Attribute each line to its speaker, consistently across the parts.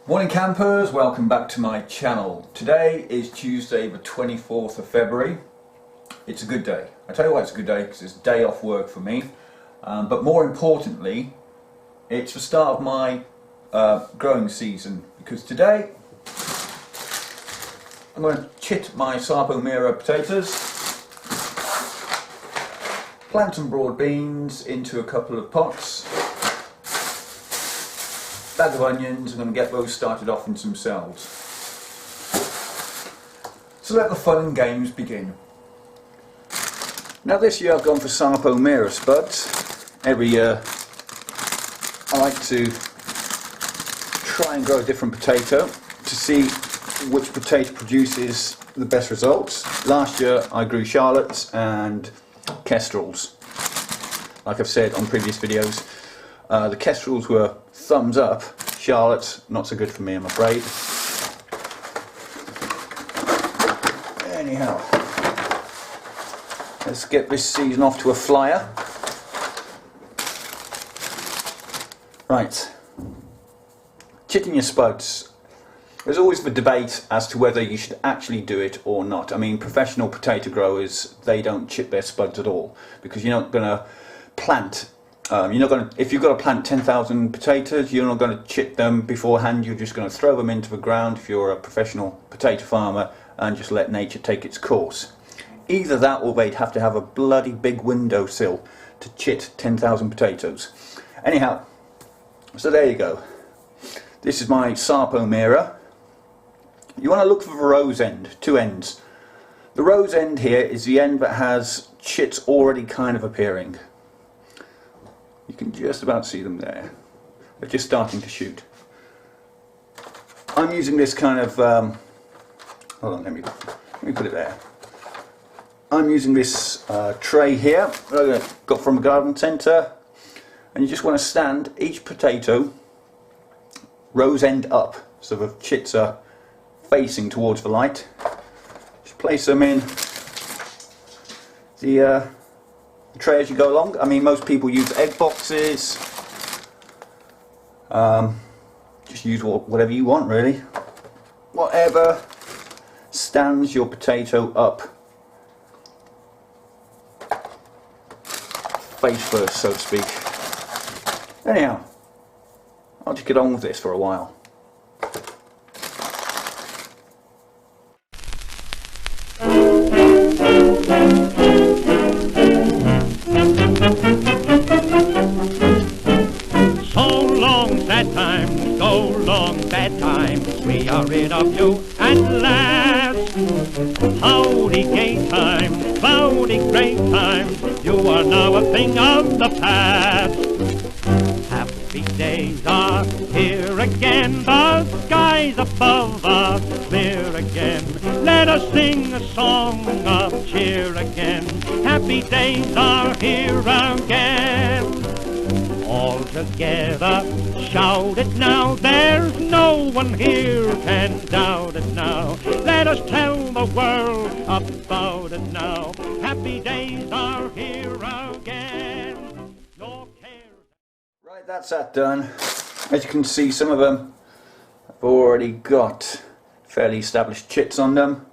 Speaker 1: Morning campers, welcome back to my channel. Today is Tuesday the 24th of February. It's a good day. I tell you why it's a good day, because it's a day off work for me. But more importantly, it's the start of my growing season, because today I'm going to chit my potatoes, plant some broad beans into a couple of pots, bag of onions. I'm going to get those started off in some cells. So let the fun and games begin. Now this year I've gone for Sarpo Mira spuds. Every year I like to try and grow a different potato to see which potato produces the best results. Last year I grew Charlottes and Kestrels. Like I've said on previous videos, the Kestrels were thumbs up, Charlottes not so good for me, I'm afraid. Anyhow, let's get this season off to a flyer. Right, chitting your spuds. There's always the debate as to whether you should actually do it or not. I mean, professional potato growers, they don't chit their spuds at all, because you're not going to plant. If you've got to plant 10,000 potatoes, you're not going to chit them beforehand. You're just going to throw them into the ground if you're a professional potato farmer and just let nature take its course. Either that, or they'd have to have a bloody big windowsill to chit 10,000 potatoes. Anyhow, so there you go. This is my Sarpo Mira. You want to look for the rose end, two ends. The rose end here is the end that has chits already kind of appearing. You can just about see them there. They're just starting to shoot. I'm using this kind of, hold on, let me put it there. I'm using this tray here that I got from a garden centre, and you just want to stand each potato rose end up, so the chits are facing towards the light. Just place them in the tray as you go along. I mean, most people use egg boxes. Just use whatever you want, really. Whatever stands your potato up face first, so to speak. Anyhow, I'll just get on with this for a while.
Speaker 2: That time we are rid of you at last. Howdy gay time, howdy great time, you are now a thing of the past. Happy days are here again, the skies above us clear again. Let us sing a song of cheer again. Happy days are here again. All together, shout it now, there's no one here can doubt it now. Let us tell the world about it now. Happy days are here again. No care.
Speaker 1: Right, that's that done. As you can see, some of them have already got fairly established chits on them.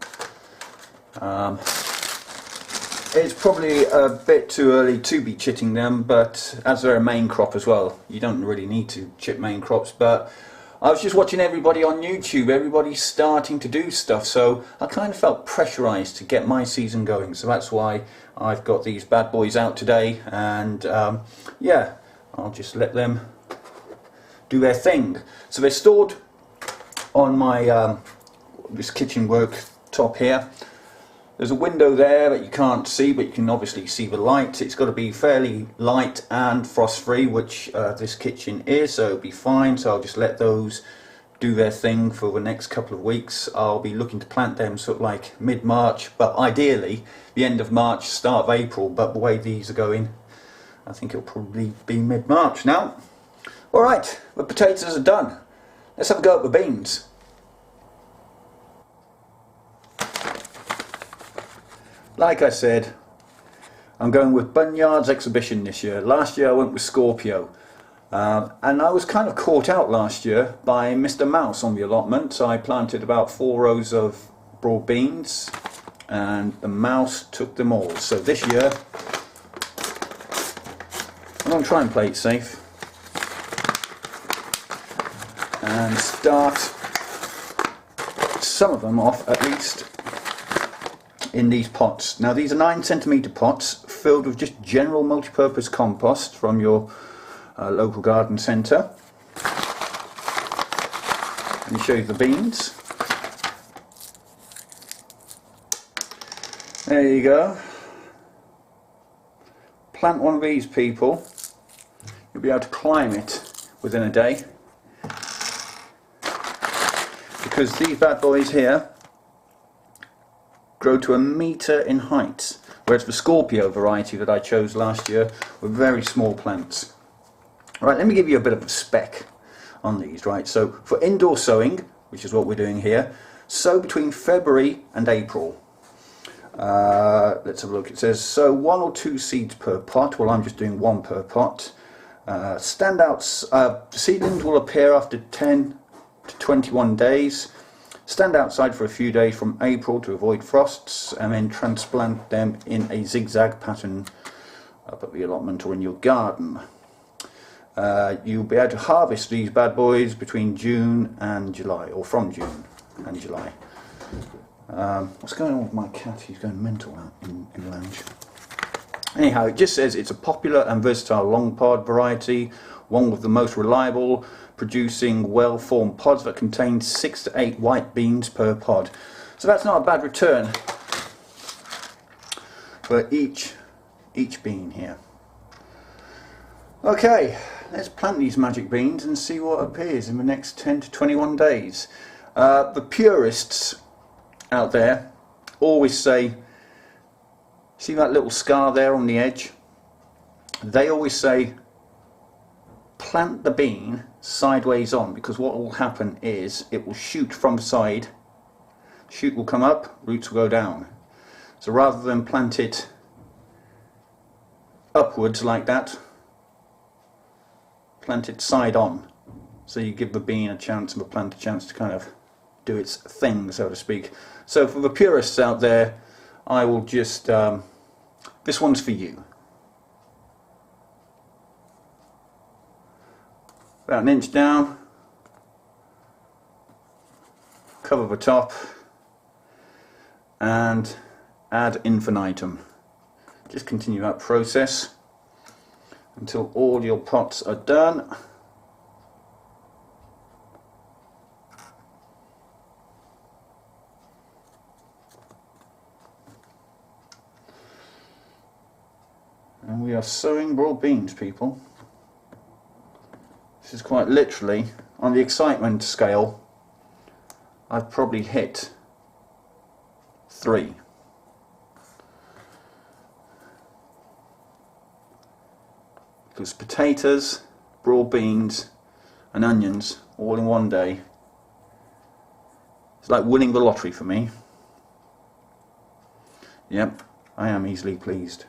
Speaker 1: It's probably a bit too early to be chitting them, but as they're a main crop as well, you don't really need to chit main crops. But I was just watching everybody on YouTube, everybody's starting to do stuff, so I kind of felt pressurized to get my season going. So that's why I've got these bad boys out today, and yeah, I'll just let them do their thing. So they're stored on my this kitchen worktop here. There's a window there that you can't see, but you can obviously see the light. It's got to be fairly light and frost free, which this kitchen is, so it'll be fine. So I'll just let those do their thing for the next couple of weeks. I'll be looking to plant them sort of like mid-March, but ideally the end of March, start of April. But the way these are going, I think it'll probably be mid-March now. Alright, the potatoes are done. Let's have a go at the beans. Like I said, I'm going with Bunyard's Exhibition this year. Last year I went with Scorpio. And I was kind of caught out last year by Mr. Mouse on the allotment. I planted about 4 rows of broad beans and the mouse took them all. So this year I'm going to try and play it safe and start some of them off at least in these pots. Now these are 9cm pots filled with just general multi-purpose compost from your local garden centre. Let me show you the beans. There you go. Plant one of these, people. You'll be able to climb it within a day. Because these bad boys here grow to 1 metre in height, whereas the Scorpio variety that I chose last year were very small plants. Right, let me give you a bit of a spec on these, right? So for indoor sowing, which is what we're doing here, sow between February and April. Let's have a look. It says sow 1 or 2 seeds per pot. Well, I'm just doing 1 per pot. Seedlings will appear after 10 to 21 days. Stand outside for a few days from April to avoid frosts, and then transplant them in a zigzag pattern up at the allotment or in your garden. You'll be able to harvest these bad boys between June and July, or from June and July. What's going on with my cat? He's going mental out in the lounge. Anyhow, it just says it's a popular and versatile long pod variety, one with the most reliable, producing well-formed pods that contain 6 to 8 white beans per pod. So that's not a bad return for each bean here. Okay, let's plant these magic beans and see what appears in the next 10 to 21 days. The purists out there always say, see that little scar there on the edge? They always say plant the bean sideways on, because what will happen is it will shoot from the side, shoot will come up, roots will go down. So rather than plant it upwards like that, plant it side on, so you give the bean a chance and the plant a chance to kind of do its thing, so to speak. So for the purists out there, I will just this one's for you. About 1 inch down, cover the top and ad infinitum. Just continue that process until all your pots are done. And we are sowing broad beans, people. This is quite literally, on the excitement scale, I've probably hit 3. Because potatoes, broad beans and onions all in one day, it's like winning the lottery for me. Yep, I am easily pleased.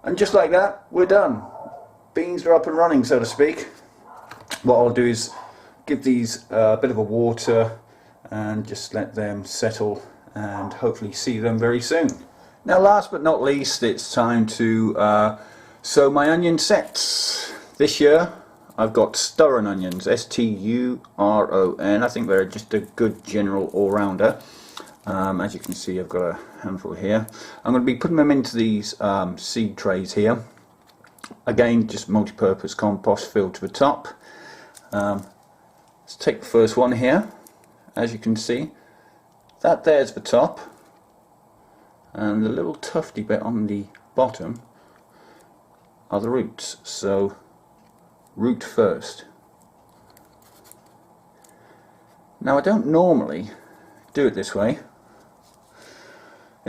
Speaker 1: And just like that, we're done. Beans are up and running, so to speak. What I'll do is give these a bit of a water and just let them settle and hopefully see them very soon. Now last but not least, it's time to sow my onion sets. This year I've got Sturon onions, S-T-U-R-O-N. I think they're just a good general all-rounder. As you can see, I've got a handful here. I'm going to be putting them into these seed trays here. Again, just multi-purpose compost filled to the top. Let's take the first one here. As you can see, that there's the top, and the little tufty bit on the bottom are the roots. So, root first. Now I don't normally do it this way.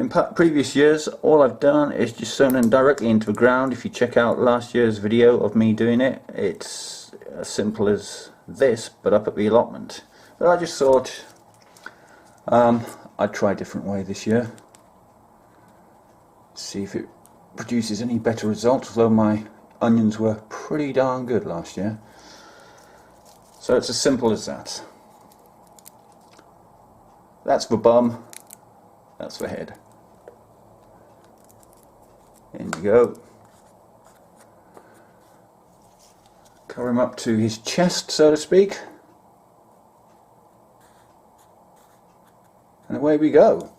Speaker 1: In previous years, all I've done is just sown them directly into the ground. If you check out last year's video of me doing it, it's as simple as this, but up at the allotment. But I just thought I'd try a different way this year. See if it produces any better results, although my onions were pretty darn good last year. So it's as simple as that. That's the bum, that's the head. In you go. Cover him up to his chest, so to speak. And away we go.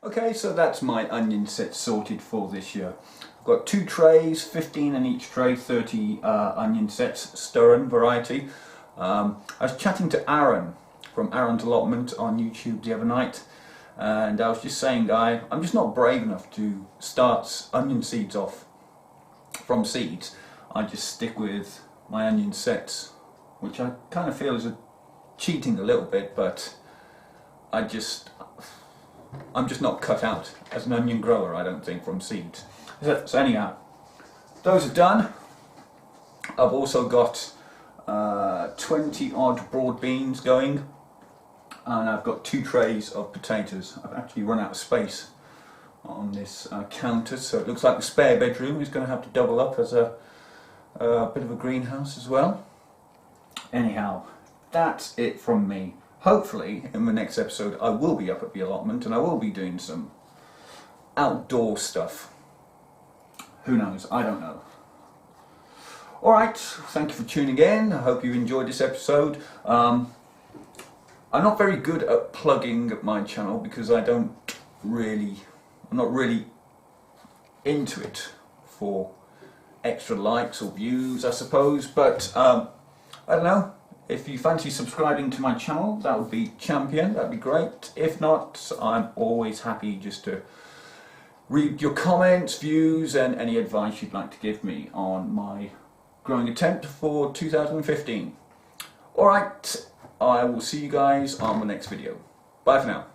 Speaker 1: Okay, so that's my onion set sorted for this year. I've got 2 trays, 15 in each tray, 30 onion sets, stirring variety. I was chatting to Aaron from Aaron's Allotment on YouTube the other night, and I was just saying, Guy, I'm just not brave enough to start onion seeds off from seeds. I just stick with my onion sets, which I kind of feel is cheating a little bit, but I'm just not cut out as an onion grower, I don't think, from seeds. So anyhow, those are done. I've also got 20 odd broad beans going, and I've got 2 trays of potatoes. I've actually run out of space on this counter, so it looks like the spare bedroom is going to have to double up as a bit of a greenhouse as well. Anyhow, that's it from me. Hopefully in the next episode I will be up at the allotment and I will be doing some outdoor stuff. Who knows? I don't know. Alright, thank you for tuning in. I hope you enjoyed this episode. I I'm not very good at plugging my channel because I'm not really into it for extra likes or views, I suppose, but I don't know. If you fancy subscribing to my channel, that would be champion, that'd be great. If not, I'm always happy just to read your comments, views and any advice you'd like to give me on my growing attempt for 2015. Alright, I will see you guys on the next video. Bye for now.